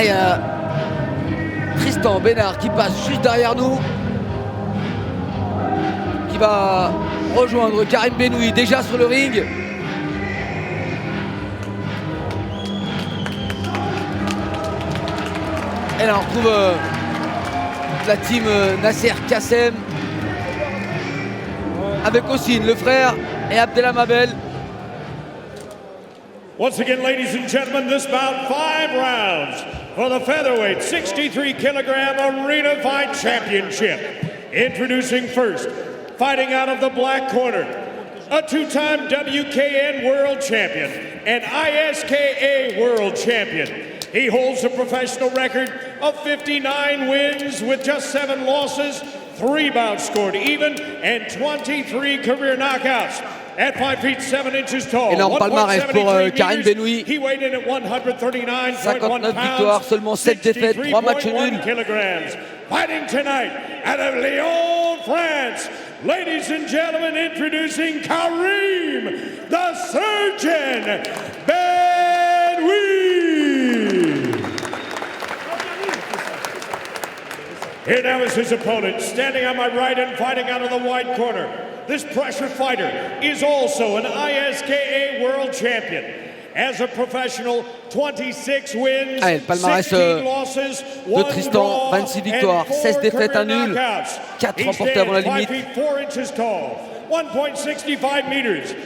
Ah, il y a Tristan Bénard qui passe juste derrière nous, qui va rejoindre Karim Benoui déjà sur le ring. Et là on retrouve la team Nasser Kassem avec Ossine, le frère, et Abdellah Mabel. Once again, ladies and gentlemen, this bout 5 rounds for the featherweight 63 kilogram arena fight championship. Introducing first, fighting out of the black corner, a 2-time WKN world champion and ISKA world champion. He holds a professional record of 59 wins with just 7 losses, 3 bouts scored even, and 23 career knockouts. At 5 feet 7 inches tall, énorme palmarès pour Karim Benoui. 59 victoires, seulement 7 défaites, 3 matchs nuls. Fighting tonight out of Lyon, France. Ladies and gentlemen, introducing Karim the Surgeon Benoui. Here now is his opponent, standing on my right and fighting out of the white corner. This pressure fighter is also an ISKA world champion. As a professional, 26 wins, 16 losses, 1 Draw, 26 victoires, 16 défaites, 1 nul, 4 remportés avant la limite. 1.65 meters.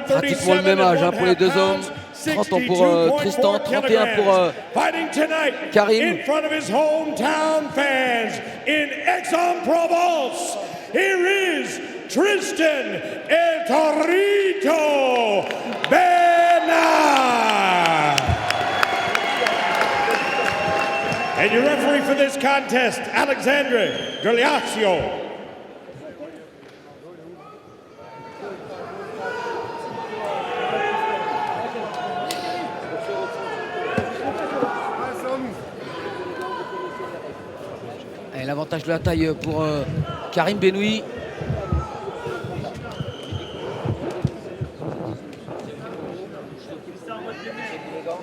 Pratiquement le même âge pour les deux hommes. 30 ans pour Tristan, 31 pour Karim. In front of his hometown fans in Aix-en-Provence, here is Tristan El Torito Bénard. And your referee for this contest, Alexandre Galeazzo. L'avantage de la taille pour Karim Benoui.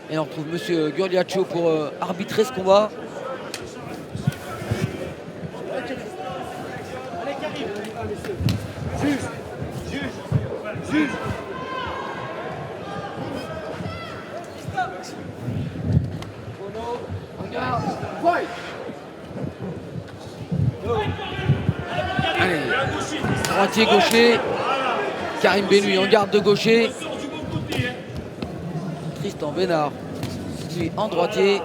Et on retrouve Monsieur Gurliacho pour arbitrer ce combat. Allez, droitier gaucher, Karim Benoui en garde de gaucher, Tristan Bénard lui en droitier.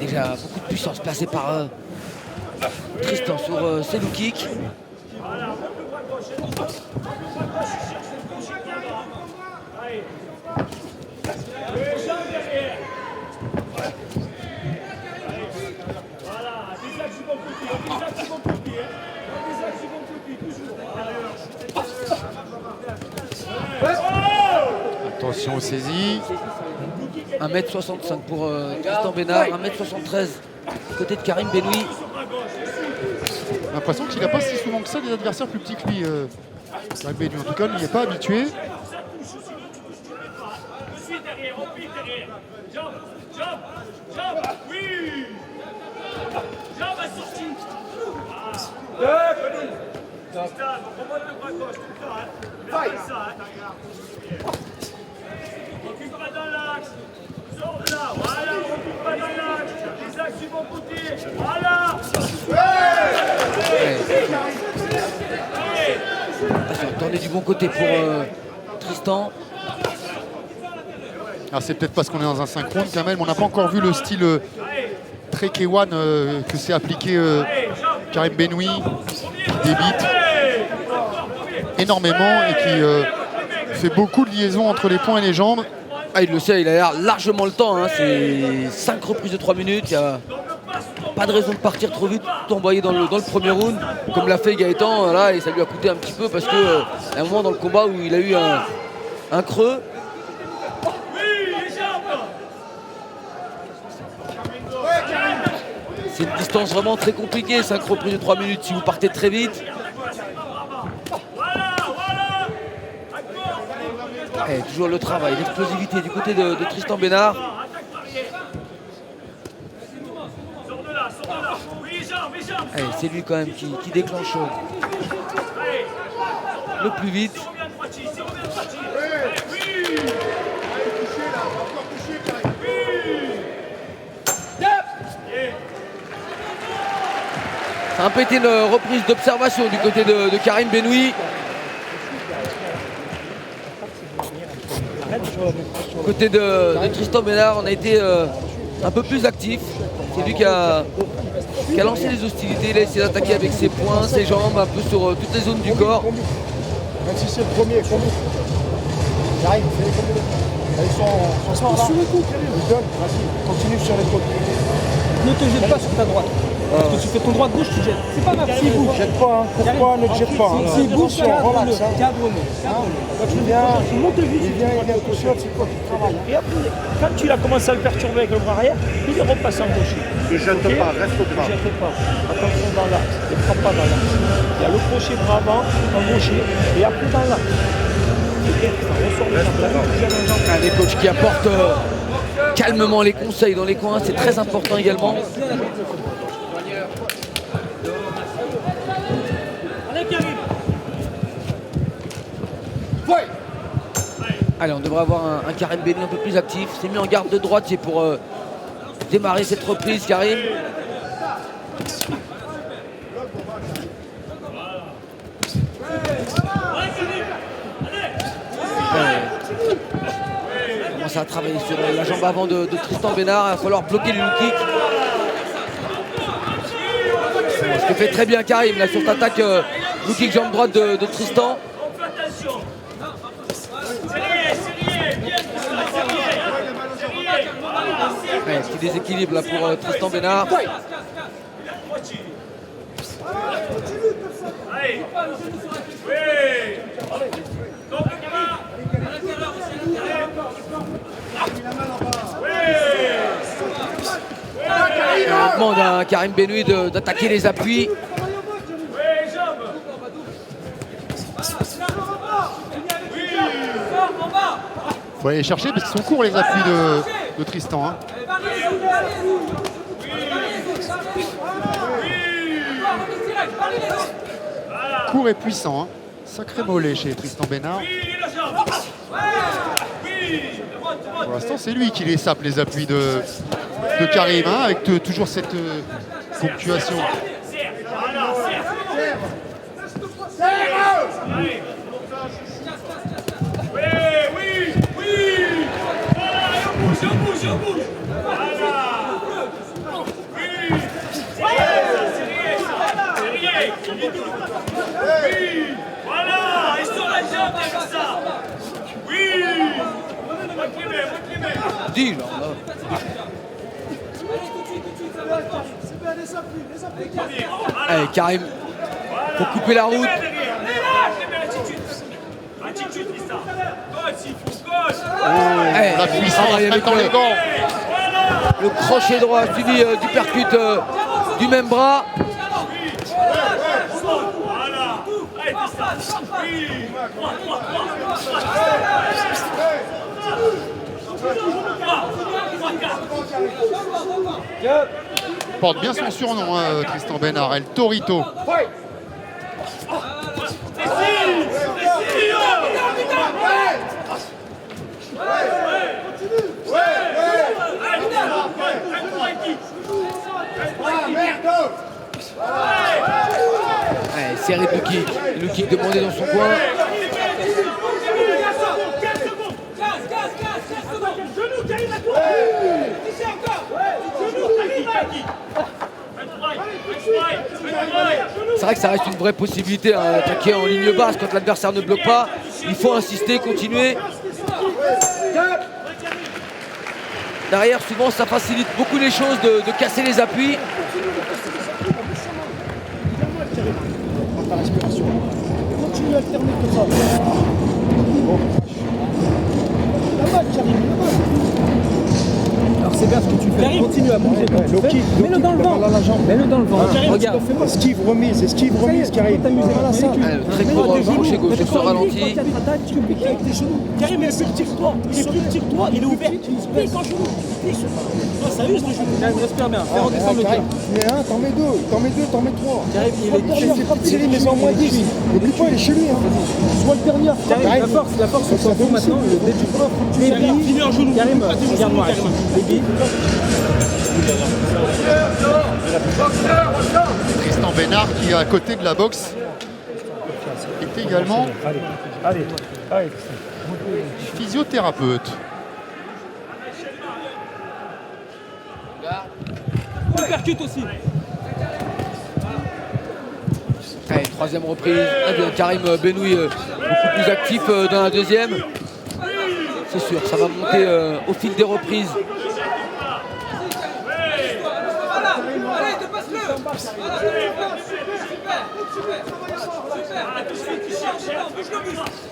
Déjà beaucoup de puissance placée par Tristan sur ses low kicks. Attention aux saisies. 1m65 pour Tristan Bénard, 1m73 côté de Karim Benoui. J'ai l'impression qu'il n'a pas si souvent que ça des adversaires plus petits que lui. Karim Benoui, en tout cas, il n'y est pas habitué. Tourner du bon côté pour Tristan. Alors c'est peut-être parce qu'on est dans un synchrone quand même. On n'a pas encore vu le style très K1 que s'est appliqué Karim Benoui, qui débite énormément et qui fait beaucoup de liaisons entre les poings et les jambes. Ah, il le sait, il a l'air largement le temps. Hein. C'est 5 reprises de 3 minutes. Il n'y a pas de raison de partir trop vite, tout envoyer dans le premier round, comme l'a fait Gaëtan. Voilà, et ça lui a coûté un petit peu parce qu'il y a un moment dans le combat où il a eu un creux. C'est une distance vraiment très compliquée, 5 reprises de 3 minutes si vous partez très vite. Et toujours le travail, l'explosivité du côté de Tristan Bénard. C'est lui quand même qui déclenche le plus vite. Ça a un peu été une reprise d'observation du côté de Karim Benoui. Du côté de Tristan Bénard, on a été un peu plus actif. C'est lui qui a lancé les hostilités. Il a essayé d'attaquer avec ses poings, ses jambes, un peu sur toutes les zones du corps. Même si c'est le premier, j'arrive, fais-les combiner. Ils sont sur le coup, vas-y, continue sur les côtes. Ne te jette pas sur ta droite. Parce que tu fais ton droite-gauche, tu jettes. C'est pas grave, s'il bouge. Jette pas, hein. Pourquoi ne te jette pas hein. S'il bouge, relax. cadre-le. Il vient tout seul, c'est toi qui travailles. Et après, quand tu as commencé à le perturber avec le bras arrière, il est repassé en gaucher. Ne jette pas, reste au bras. Ne jette pas. Attention dans l'axe. Ne frappe pas dans l'axe. Il y a le crochet bras avant, en gaucher, et après dans l'axe. Des coachs qui apportent calmement les conseils dans les coins, c'est très important également. Allez, on devrait avoir un Karim Benoui un peu plus actif. C'est mis en garde de droite, c'est pour démarrer cette reprise, Karim. On commence à travailler sur la jambe avant de Tristan Bénard. Il va falloir bloquer le low kick. Ce que fait très bien Karim là sur cette attaque low kick jambe droite de Tristan. Ouais, petit déséquilibre là pour Tristan Bénard. On demande à Karim Benoui d'attaquer les appuis. Il faut aller les chercher parce qu'ils sont courts les appuis de Tristan. Hein. Court et puissant. Hein. Sacré mollet chez Tristan Bénard. Pour l'instant, c'est lui qui les sape les appuis de Karim, hein, avec toujours cette ponctuation. Voilà, et sur la jambe avec ça. Oui. Dis, là. Allez, Karim, pour couper la route. Attitude, Lisa. Gauche, il faut gauche. La puissance, même dans les gants. Le crochet droit suivi du percute du même bras. Voilà. Allez, Lisa. Oui. Porte bien son surnom, hein, Tristan Bénard, El Torito. Allez, série de kick. Le kick demandé dans son coin. C'est vrai que ça reste une vraie possibilité d'attaquer en ligne basse quand l'adversaire ne bloque pas. Il faut insister, continuer. derrière, souvent, ça facilite beaucoup les choses de casser les appuis. Prends ta respiration. Continue à alterner comme ça. Bon. La balle, Karim, la balle. Alors c'est bien ce que tu fais. Continue à bouger. Mets-le dans le vent. Mets-le dans le vent. Regarde. Esquive, remise, Karim. Voilà ça. Très court crochet gauche sur ce ralenti. Karim, il est plus petit que toi. Il est plus petit que toi. Il est ouvert. Il pique en genou. Ça use le genou. Respire bien. Fais redescendre le pied. Mais un, t'en mets deux, t'en mets trois. Karim, il est pas de série, mais en moins 10. N'oublie pas, il est chez lui. Sois le dernier. La force, on s'en fout maintenant. Le début. Finis en genou. Karim, regarde-moi. Tristan Bénard qui est à côté de la boxe est également Allez. physiothérapeute. On percute aussi. Allez, troisième reprise. Ah bien, Karim Benoui beaucoup plus actif dans la deuxième. C'est sûr, ça va monter au fil des reprises. Allez, dépasse-le.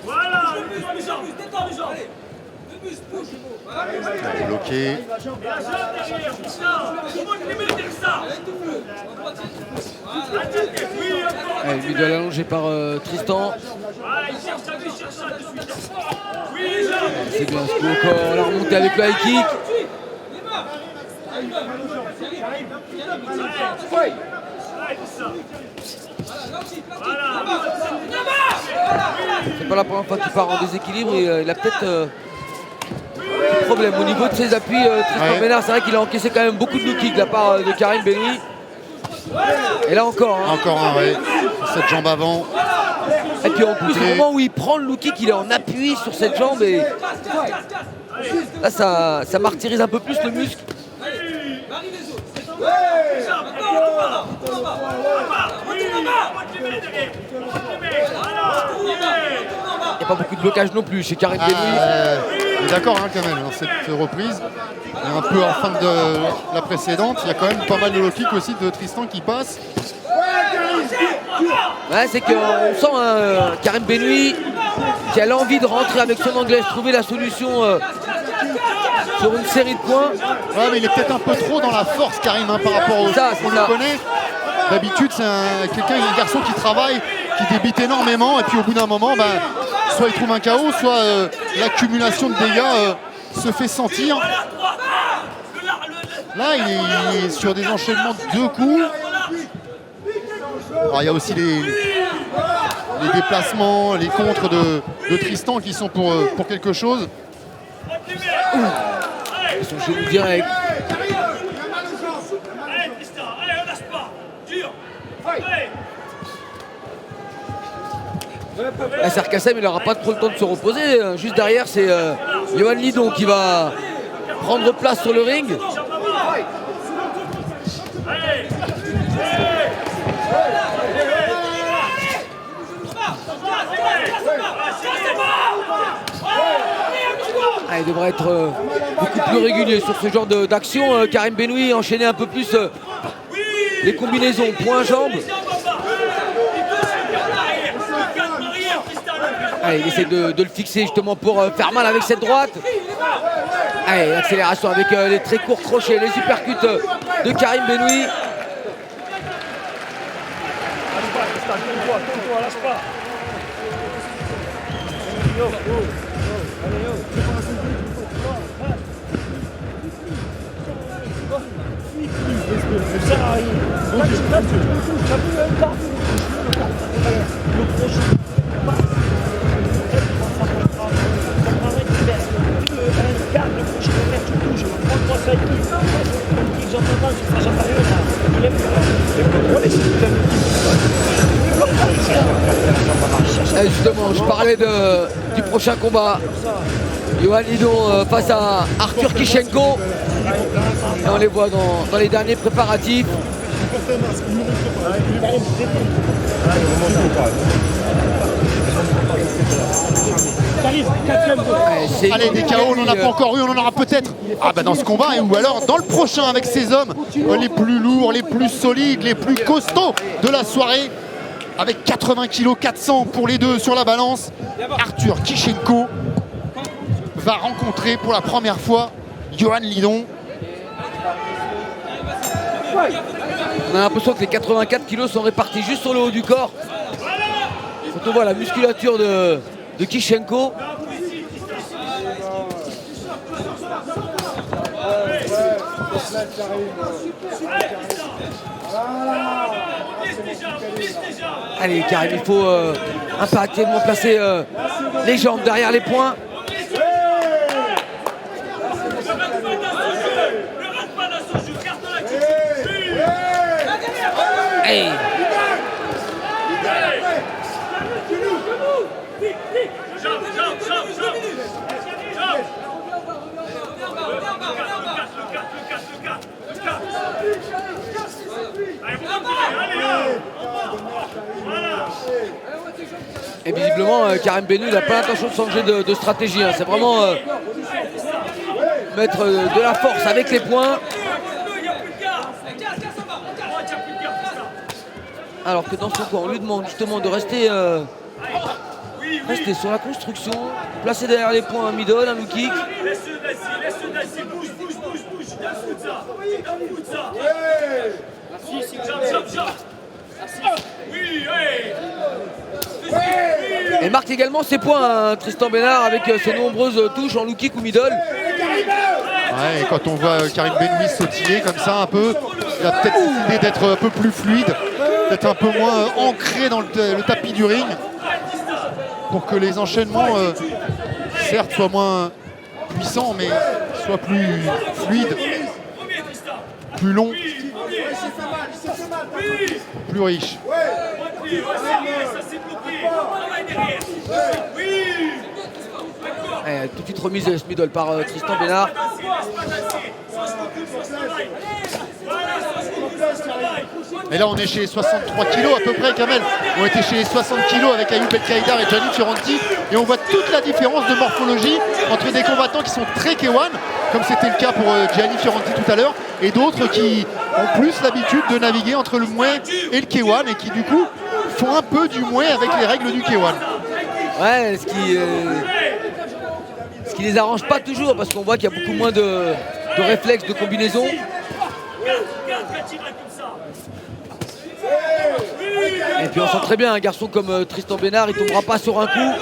Voilà. Détends les jambs. Bloqué. Allez, lui doit l'allonger par Tristan. C'est bien ce coup encore. La remontée avec le high kick. C'est pas la première fois qu'il part en déséquilibre et il a peut-être un problème au niveau de ses appuis. Tristan Bénard, c'est vrai qu'il a encaissé quand même beaucoup de low kicks de la part de Karim Benoui. Et là encore. Encore un, ouais. Cette jambe avant. Et puis en plus, au moment où il prend le low kick, il est en appui sur cette jambe et là ça martyrise un peu plus le muscle. Il n'y a pas beaucoup de blocage non plus chez Karim Benoui. On est d'accord quand même dans cette reprise. Et un peu en fin de la précédente, il y a quand même pas mal de low kick aussi de Tristan qui passe. Ouais, c'est qu'on sent Karim Benoui qui a l'envie de rentrer avec son anglaise, trouver la solution sur une série de points. Ouais, mais il est peut-être un peu trop dans la force, Karim, hein, par rapport au qu'on le connaît. D'habitude, c'est un garçon qui travaille, qui débite énormément, et puis au bout d'un moment, soit il trouve un KO, soit l'accumulation de dégâts se fait sentir. Là, il est sur des enchaînements de 2 coups. Alors, il y a aussi les déplacements, les contres de Tristan qui sont pour quelque chose. Son genou direct. Serkassem, il n'aura pas trop le temps de se reposer. Juste derrière, c'est Yohan Lidon qui va prendre place sur le ring. Il devrait être beaucoup plus régulier sur ce genre d'action. Karim Benoui enchaîner un peu plus les combinaisons poing-jambe. Allez, il essaie de le fixer justement pour faire mal avec cette droite. Allez, l'accélération avec les très courts crochets, les uppercuts de Karim Benoui. Ça sert à rien. Là, tu as vu un quart. Le crochet. Un quart de crochet de fer, tu touches. Prends-toi ça et tout. J'entends pas, tu feras jamais rien. Il aime le justement, je parlais du prochain combat. Yohan Lidon face à Arthur Kishenko. Et on les voit dans les derniers préparatifs. Allez, des KO, on n'en a pas encore eu, on en aura peut-être dans ce combat, ou alors dans le prochain avec ces hommes les plus lourds, les plus solides, les plus costauds de la soirée. Avec 80 kg 400 pour les deux sur la balance, Arthur Kishenko va rencontrer pour la première fois Yohan Lidon. On a l'impression que les 84 kg sont répartis juste sur le haut du corps. Quand on voit la musculature de Kishenko. Allez Karim, il faut impérativement placer les jambes derrière les poings. Hey. Et visiblement, Karim Bennou n'a pas l'intention de changer de stratégie. Hein. C'est vraiment mettre de la force avec les poings. Alors que dans son coin, on lui demande justement de rester sur la construction, placer derrière les poings un middle, un low kick. Et marque également ses points, hein, Tristan Bénard, avec ses nombreuses touches en low kick ou middle. Ouais, et quand on voit Karim Bennou sautiller comme ça un peu, il a peut-être décidé d'être un peu plus fluide, d'être un peu moins ancré dans le tapis du ring, pour que les enchaînements, certes, soient moins puissants, mais soient plus fluides, plus longs, plus riches. Toute de suite remise ce middle par Tristan Bénard. Et là on est chez 63 kg à peu près, Kamel. On était chez 60 kg avec Ayoub El Kaïdar et Gianni Fioranti. Et on voit toute la différence de morphologie entre des combattants qui sont très K1, comme c'était le cas pour Gianni Fioranti tout à l'heure, et d'autres qui ont plus l'habitude de naviguer entre le Muay et le K1 et qui du coup font un peu du Muay avec les règles du K1. Ouais, ce qui les arrange pas toujours, parce qu'on voit qu'il y a beaucoup moins de réflexes, de combinaisons. Et puis on sent très bien un garçon comme Tristan Bénard, il tombera pas sur un coup.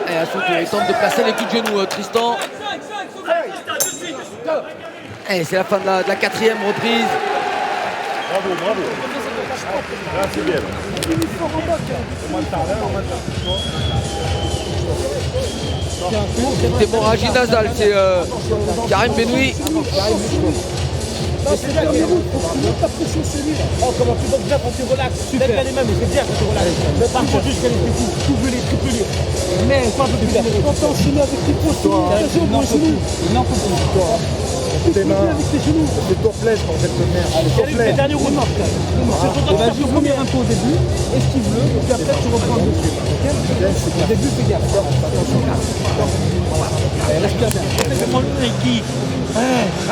Et à son tour, il tente de placer les coups de genoux, Tristan. Et c'est la fin de la quatrième reprise. Bravo, bravo. Là, c'est bien. C'est hémorragie nasale, c'est Karim Benoui. C'est la dernière route, faut que ta pression sur lui. Oh, comment tu vas bien quand tu relaxes. Super. Les mêmes, c'est bien quand tu relaxes. Par contre, juste qu'elle est plus double les triple les. Mais pas un peu plus. Quand t'es enchaîné avec tes poids, il n'en faut plus. Tes mains avec tes genoux. C'est ton plaisir, en fait, de merde. Allez, c'est le dernier round. C'est ton temps de premier impôt au début, esquive-le, et puis après tu reprends le dessus. Au début, fais gaffe. Attention. Laisse-toi bien.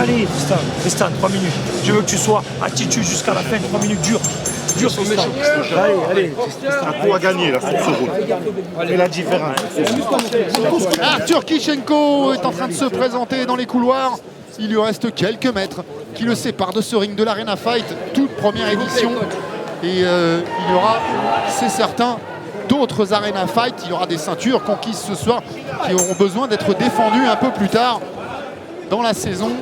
Allez, Tristan, 3 minutes. Je veux que tu sois attitude jusqu'à la fin, 3 minutes dures. Dur, Tristan. Allez, Tristan, tout à gagner, là, sur ce route. Fais la différence. Arthur Kishenko est en train de se présenter dans les couloirs. Il lui reste quelques mètres qui le séparent de ce ring de l'Arena Fight, toute première édition. Et il y aura, c'est certain, d'autres Arena Fight. Il y aura des ceintures conquises ce soir qui auront besoin d'être défendues un peu plus tard dans la saison.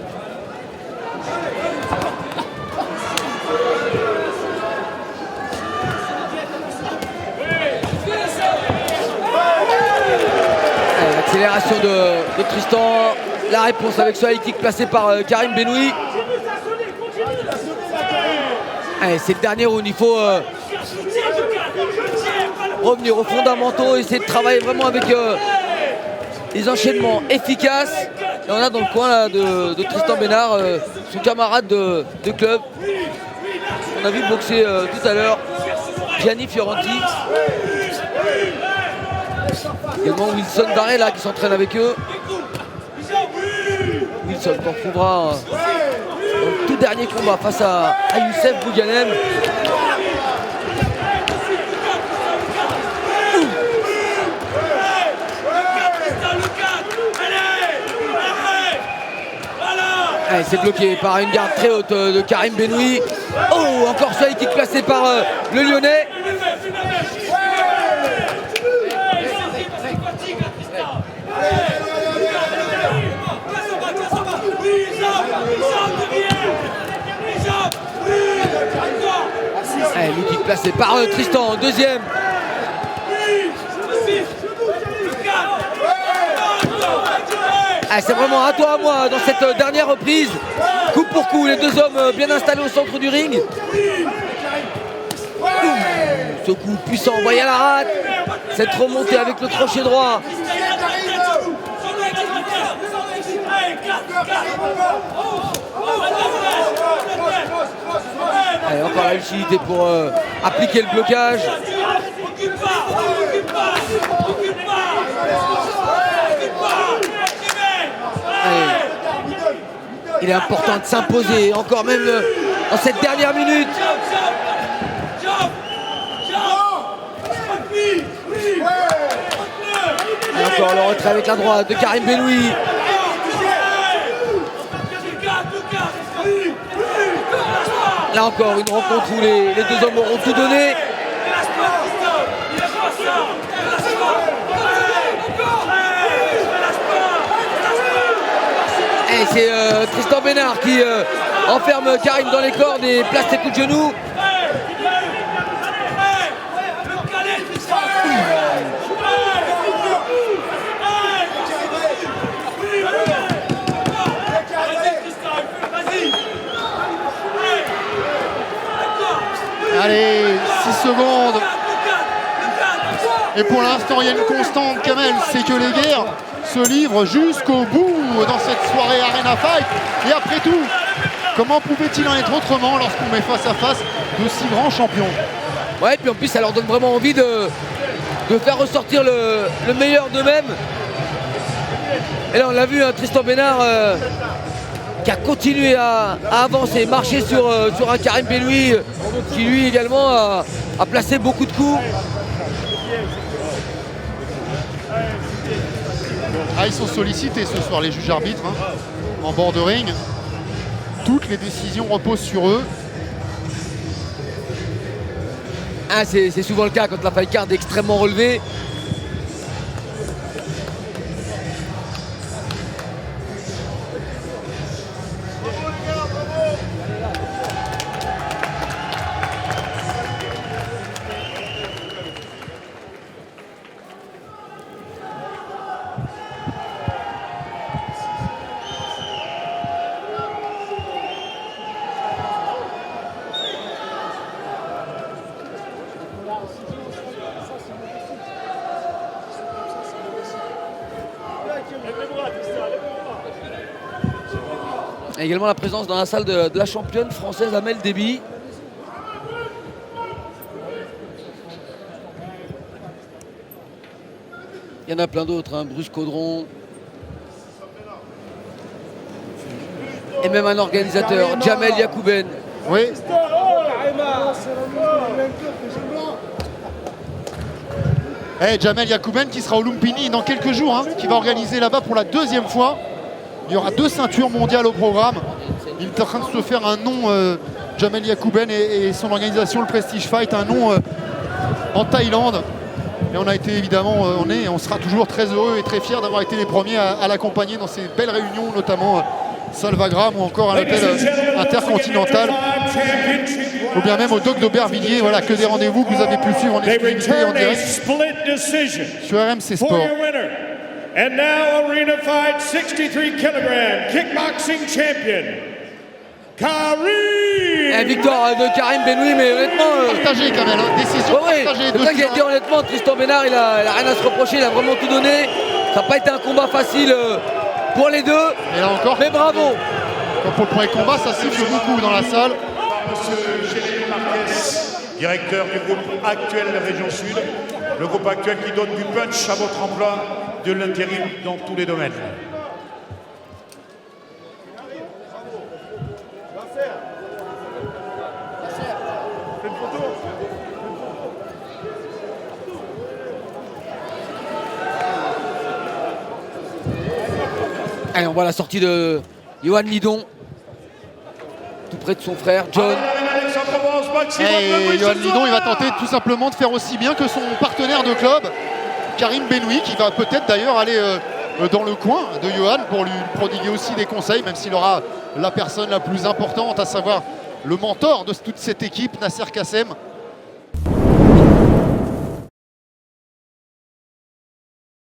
L'accélération de Tristan. La réponse avec ce high kick placé par Karim Benoui. Allez, c'est le dernier round, il faut revenir aux fondamentaux, essayer de travailler vraiment avec les enchaînements efficaces. Et on a dans le coin là, de Tristan Bénard, son camarade de club. On a vu boxer tout à l'heure Gianni Fioranti. Également Wilson Varela qui s'entraîne avec eux. Wilson qu'on retrouvera dans le tout dernier combat face à Youssef Bouganem. C'est bloqué par une garde très haute de Karim Benoui. Oh, encore ça, kick placé par le Lyonnais. Le kick placé par Tristan, deuxième. C'est vraiment à toi à moi dans cette dernière reprise. Coup pour coup, les deux hommes bien installés au centre du ring. Ce coup puissant, voyez la rate. Cette remontée avec le crochet droit. Allez, encore la lucidité pour appliquer le blocage. Il est important de s'imposer, encore même dans cette dernière minute. Et encore le retrait avec la droite de Karim Benoui. Là encore une rencontre où les deux hommes auront tout donné. Et c'est Tristan Bénard qui enferme Karim dans les cordes et place ses coups de genoux. Allez, 6 secondes. Et pour l'instant, il y a une constante, Kamel, c'est que les guerres se livrent jusqu'au bout dans cette soirée Arena Fight. Et après tout, comment pouvait-il en être autrement lorsqu'on met face à face de si grands champions? Ouais, et puis en plus, ça leur donne vraiment envie de faire ressortir le meilleur d'eux-mêmes. Et là, on l'a vu, hein, Tristan Bénard qui a continué à avancer, marcher sur un Karim Benoui qui lui également a placé beaucoup de coups. Ils sont sollicités ce soir, les juges arbitres, hein, en bord de ring. Toutes les décisions reposent sur eux. C'est souvent le cas quand la fight card est extrêmement relevée. Et également la présence dans la salle de la championne française Amel Déby. Il y en a plein d'autres, hein. Bruce Caudron. Et même un organisateur, Jamel Yacouben. Oui. Jamel Yacouben qui sera au Lumpini dans quelques jours, hein, qui va organiser là-bas pour la deuxième fois. Il y aura 2 ceintures mondiales au programme. Il est en train de se faire un nom, Jamel Yacouben et son organisation, le Prestige Fight, un nom en Thaïlande. Et on a été évidemment, on sera toujours très heureux et très fiers d'avoir été les premiers à l'accompagner dans ces belles réunions, notamment Salvagram ou encore un hôtel intercontinental. Ou bien même au Doc d'Aubervilliers, voilà, que des rendez-vous que vous avez pu suivre en exclusivité et en direct sur RMC Sport. And now Arena Fight 63 kilogram kickboxing champion, Karim Et victoire de Karim Benoui, mais honnêtement... partagé quand même, hein. Décision partagée. C'est ça qu'il a dit honnêtement, Tristan Bénard, il a rien à se reprocher, il a vraiment tout donné. Ça n'a pas été un combat facile pour les deux, et là encore, mais bravo. Pour le premier combat, ça siffle beaucoup dans la salle. Monsieur Jérémy Marquez, directeur du groupe actuel de Région Sud, le groupe actuel qui donne du punch à votre emploi, de l'intérim dans tous les domaines. Allez, on voit la sortie de Johan Lidon, tout près de son frère, John. Et Johan Lidon, il va tenter tout simplement de faire aussi bien que son partenaire de club, Karim Benoui, qui va peut-être d'ailleurs aller dans le coin de Johan pour lui prodiguer aussi des conseils, même s'il aura la personne la plus importante, à savoir le mentor de toute cette équipe, Nasser Kassem.